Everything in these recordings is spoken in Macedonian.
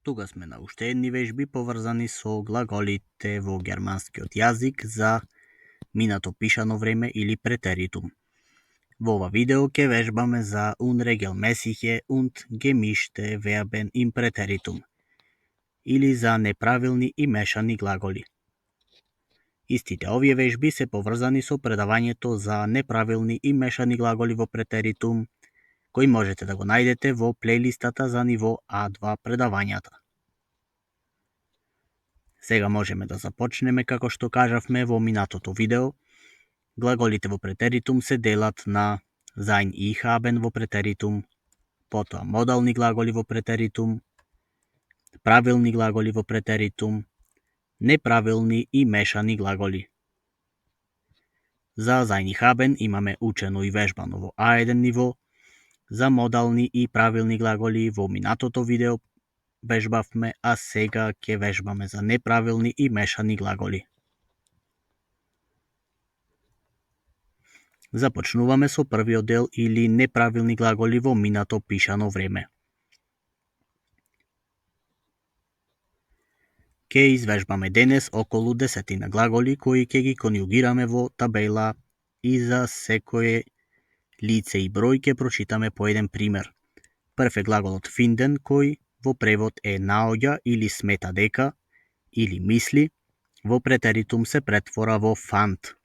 Тука сме на уште едни вежби поврзани со глаголите во германскиот јазик за минато пишано време или претеритум. Во ова видео ќе вежбаме за unregelmäßige und gemischte Verben im Präteritum или за неправилни и мешани глаголи. Истите овие вежби се поврзани со предавањето за неправилни и мешани глаголи во претеритум, кој можете да го најдете во плейлистата за ниво А2 предавањата. Сега можеме да започнеме како што кажавме во минатото видео. Глаголите во претеритум се делат на sein и haben во претеритум, потоа модални глаголи во претеритум, правилни глаголи во претеритум, неправилни и мешани глаголи. За sein и haben имаме учено и вежбано во А1 ниво, за модални и правилни глаголи во минатото видео вежбавме, а сега ќе вежбаме за неправилни и мешани глаголи. Започнуваме со првиот дел или неправилни глаголи во минато пишано време. Ќе извежбаме денес околу 10 глаголи кои ќе ги конјугираме во табела и за секое лице и број ќе прочитаме по еден пример. Прв е глаголот finden кој во превод е наоѓа или смета дека или мисли, во претеритум се претвора во fand.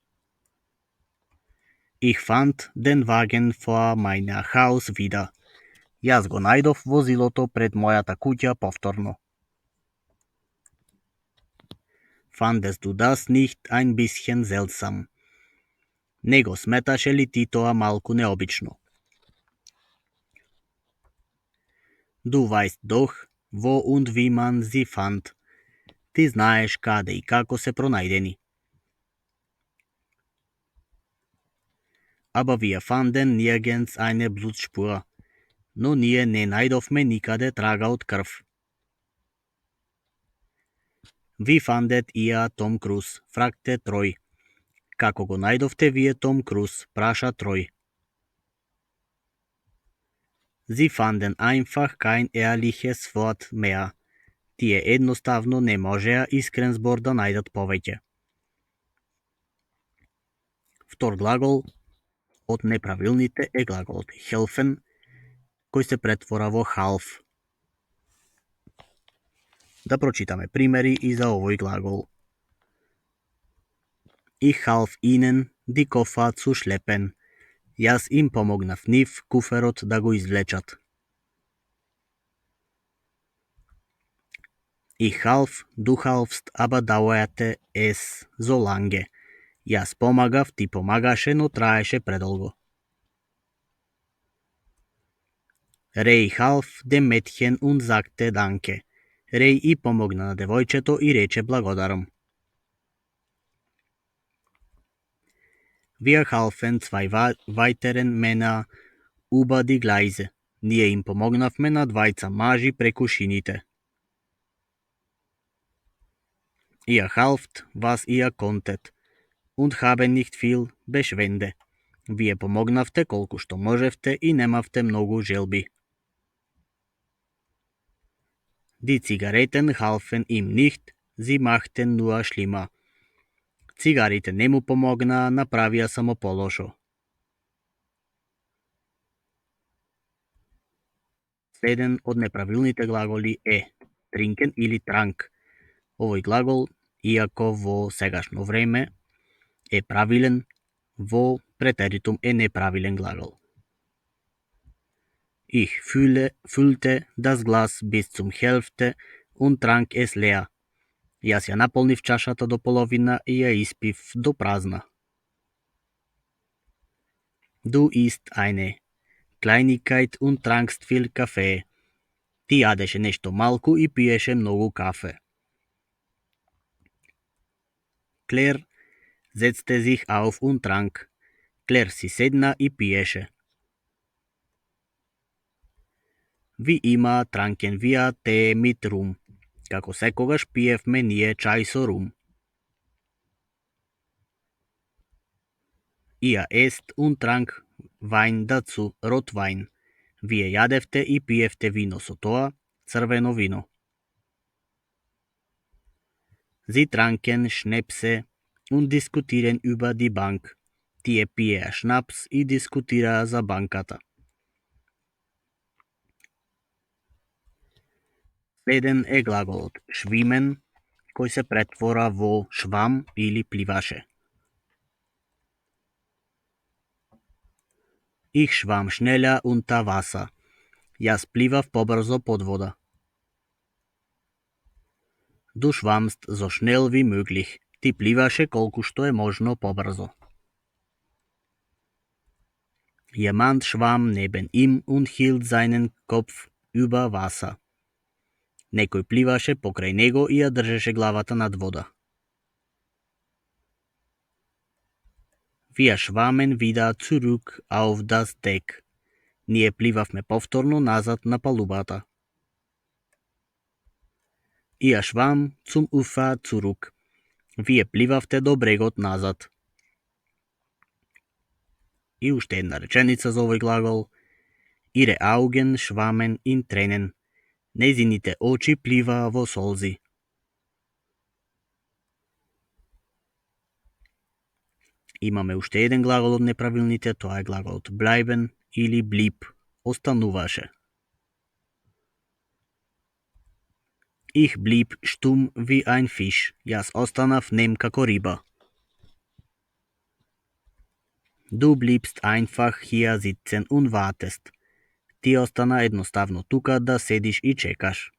Ich fand den Wagen vor meiner Haus wieder. Јас го најдов возилото пред мојата куќа повторно. Fandest du das nicht ein bisschen seltsam? Не го сметаше ли ти тоа малку необично? Du weißt doch, wo und wie man sie fand. Ти знаеш каде и како се пронајдени. Aber wir fanden nirgends eine Blutspur. Но ние не најдовме никаде трага од крв. Wie fandet ihr Tom Cruise? Fragte Troy. Како го најдовте вие Том Круз? Праша Трој. Sie fanden einfach kein ehrliches Wort mehr. Тие едноставно не можеа искрен збор да најдат повеќе. Втор глагол од неправилните е глаголот helfen, кој се претвора во half. Да прочитаме примери и за овој глагол. Ich half ihnen die Koffer zu schleppen. Јас им помогнав нив куферот да го извлечат. Ich half, du halfst, aber dauerte es so lange. Јас помагав, ти помагаше, но траеше предолго. Рей half dem Mädchen und sagte danke. Рей и помогна на девојчето и рече благодарам. Wir halfen zwei weiteren Männer über die Gleise. Ние им помогнавме на двајца мажи преку шините. Ihr halft, was ihr konntet, und haben nicht viel Beschwende. Вие помогнавте колку што можевте и немавте многу желби. Die Zigaretten halfen ihm nicht, sie machten nur schlimmer. Цигарите не му помогнаа, направија само полошо. Еден од неправилните глаголи е trinken или trank. Овој глагол, иако во сегашно време е правилен, во претеритум е неправилен глагол. Ich füllte das Glas bis zum Hälfte und trank es leer. Јас ја наполнив чашата до половина и ја испив до празна. Du isst eine Kleinigkeit und trankst viel Kaffee. Ти јадеше нешто малку и пиеше многу кафе. Claire setzte sich auf und trank. Клер си седна и пиеше. Wie immer tranken wir Tee mit Rum. Како секогаш пиевме ние чај со рум. Ihr esst und trank Wein dazu, Rotwein. Вие јадевте и пиевте вино со тоа, црвено вино. Sie tranken Schnäpse und diskutieren über die Bank. Тие пиеа шнапс и дискутираа за банката. Следен е глаголот schwimmen, кој се претвора во швам или пливаше. Ich schwamm schneller unter Wasser. Јас пливав побрзо под вода. Du schwammst so schnell wie möglich. Ти пливаше колку што е можно побрзо. Jemand schwamm neben ihm und hielt seinen Kopf über Wasser. Некој пливаше покрај него и ја држеше главата над вода. Wir schwammen wieder zurück auf das Deck. Ние пливавме повторно назад на палубата. Ihr schwamm zum Ufer zurück. Вие пливавте до брегот назад. И уште една реченица за овој глагол. Ihre Augen schwammen in Tränen. Нејзините очи пливаа во солзи. Имаме уште еден глагол од неправилните, тоа е глаголот bleiben или blieb, остануваше. Ich blieb stumm wie ein Fisch. Јас останав нем како риба. Du bliebst einfach hier sitzen und wartest. Ти остана едноставно тука да седиш и чекаш.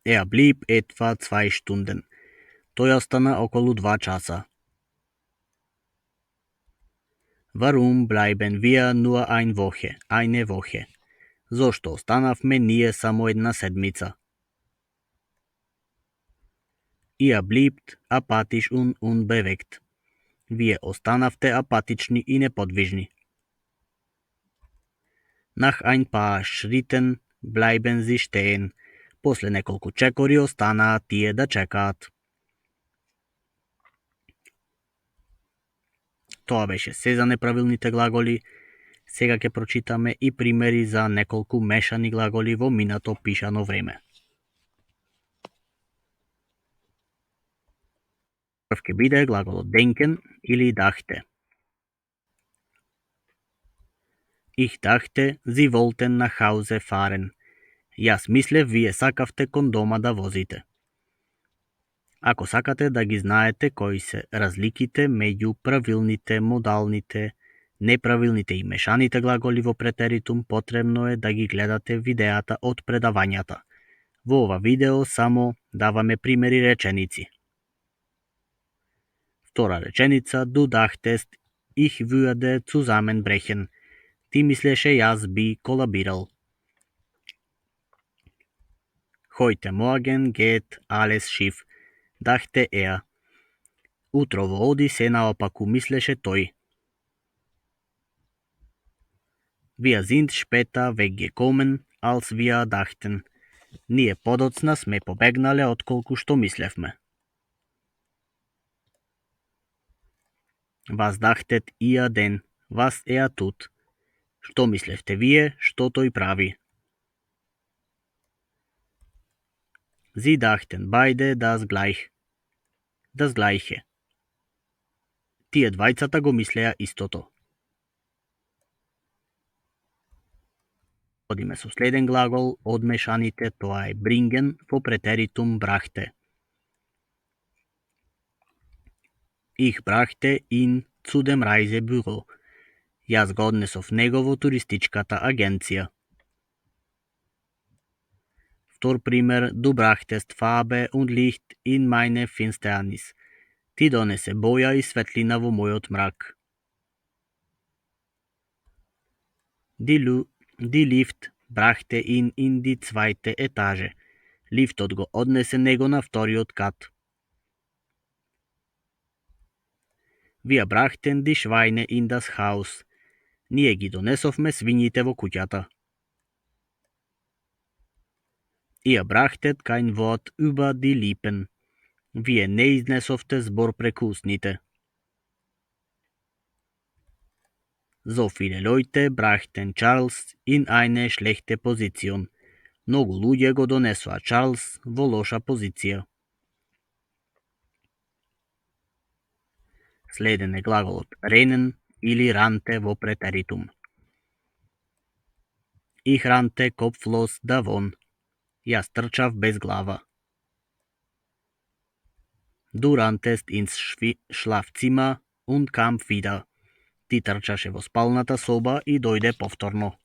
Er blieb etwa 2 Stunden. Тој остана околу 2 часа. Warum bleiben wir nur eine Woche? Зошто останавме ние само една седмица? Ihr bliebt apathisch und unbewegt. Вие останавте апатични и неподвижни. Nach ein paar Schritten bleiben sie stehen. После неколку чекори останаа тие да чекаат. Тоа беше се за неправилните глаголи. Сега ќе прочитаме и примери за неколку мешани глаголи во минато пишано време. Прв ќе биде глаголот denken или dachte. Ich dachte, Sie wollten nach Hause fahren. Јас мислев вие сакавте кон дома да возите. Ако сакате да ги знаете кои се разликите меѓу правилните, модалните, неправилните и мешаните глаголи во претеритум, потребно е да ги гледате видеата од предавањата. Во ова видео само даваме примери реченици. Втора реченица, du dachtest, ich würde zusammenbrechen. Ти мислеше јас би колабирал. Heute Morgen geht alles schief, dachte er. Утрово оди се наопаку, мислеше тој. Wir sind später weggekommen, als wir dachten. Ние подоцна сме побегнале отколку што мислевме. Was dachtet ihr denn, was er tut? Што мислевте вие, што тој прави? Sie dachten beide das Gleiche. Тие двајцата го мислеа истото. Одиме со следен глагол од мешаните, тоа е bringen во претеритум brachte. Ich brachte ihn zu dem Reisebüro. Јас го однесов него во туристичката агенција. Втор пример, du brachtest Farbe und Licht in meine Finsternis. Ти донесе боја и светлина во мојот мрак. Die Lift brachte ihn in die zweite Etage. Лифтот го однесе него на вториот кат. Wir brachten die Schweine in das Haus. Ние ги донесовме свињите во куќата. Ihr brachtet kein Wort über die Lippen. Вие не изнесовте збор преку устните. So viele Leute brachten Charles in eine schlechte Position. Многу луѓе го донесоа Чарлс во лоша позиција. Следен е глаголот rennen или rannte во претеритум. Ich rannte kopflos davon. Јас трчав без глава. Du ranntest ins Schlafzimmer und kam wieder. Ти трчаше во спалната соба и дојде повторно.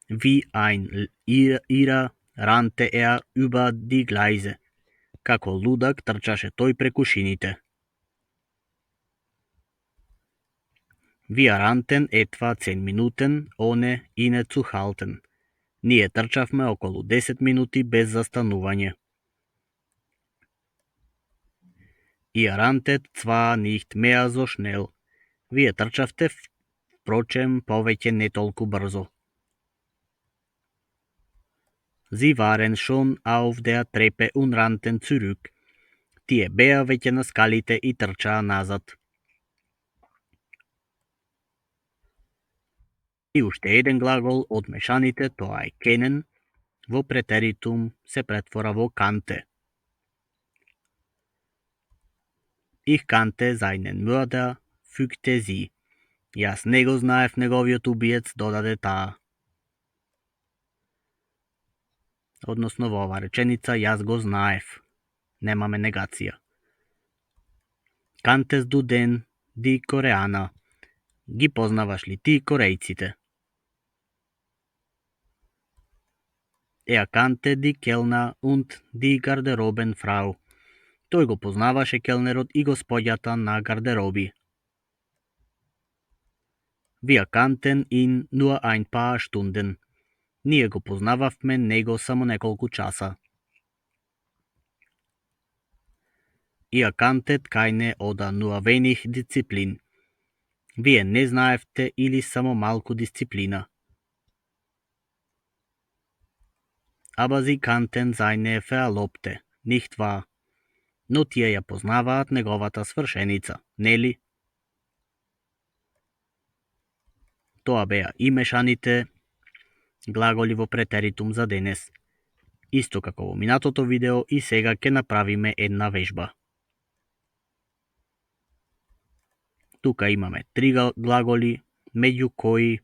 Wie ein Ira rannte er über die Gleise. Како лудак трчаше тој преку шините. Wir rannten etwa 10 Minuten ohne innezuhalten. Ние трчавме околу 10 минути без застанување. Ihr ranntet zwar nicht mehr so schnell. Вие трчавте, впрочем, повеќе не толку брзо. Sie waren schon auf der Treppe und rannten zurück. Тие беа веќе на скалите и трчаа назад. И уште еден глагол од мешаните, тоа е kennen, во претеритум се претвора во kannte. Ich kannte seinen Mörder, fügte sie. Јас не го знаев неговиот убиец, додаде таа. Односно во оваа реченица јас го знаев. Немаме негација. Kanntest du denn die Koreaner? Ги познаваш ли ти корејците? Er kannte die Kellner und die Garderobenfrau. Тој го познаваше келнерот и господјата на гардероби. Wir kannten ihn nur ein paar Stunden. Ние го познававме него само неколку часа. Ihr kanntet keine oder nur wenig Disziplin. Вие не знаевте или само малку дисциплина. Aber sie kannten seine Verlobte, nicht wahr? Но тие ја познаваат неговата свршеница, нели? Тоа беа и мешаните глаголи во претеритум за денес. Исто како во минатото видео и сега ќе направиме една вежба. Тука имаме 3 глаголи, меѓу кои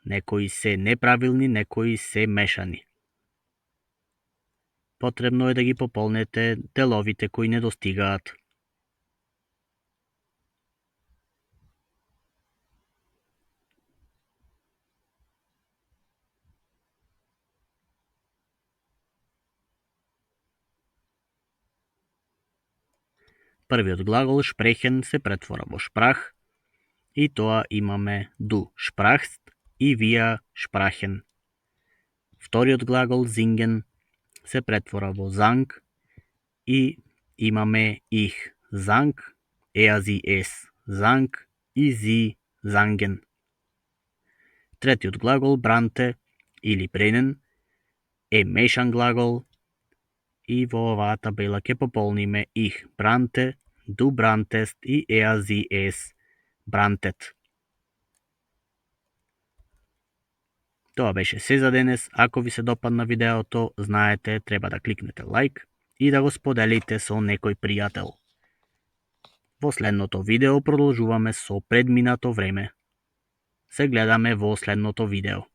некои се неправилни, некои се мешани. Потребно е да ги пополнете деловите кои недостигаат. Првиот глагол sprechen се претвора во шпрах и тоа имаме du sprachst и wir sprachen. Вториот глагол singen се претвора во sang и имаме ich sang, er sie es sang и sie sangen. Третиот глагол brannte или brennen е мешан глагол и во оваа табела ќе пополниме ich brannte, du branntest и er sie es branntet. Тоа беше се за денес. Ако ви се допадна видеото, знаете, треба да кликнете лайк и да го споделите со некој пријател. Во следното видео продолжуваме со предминато време. Се гледаме во следното видео.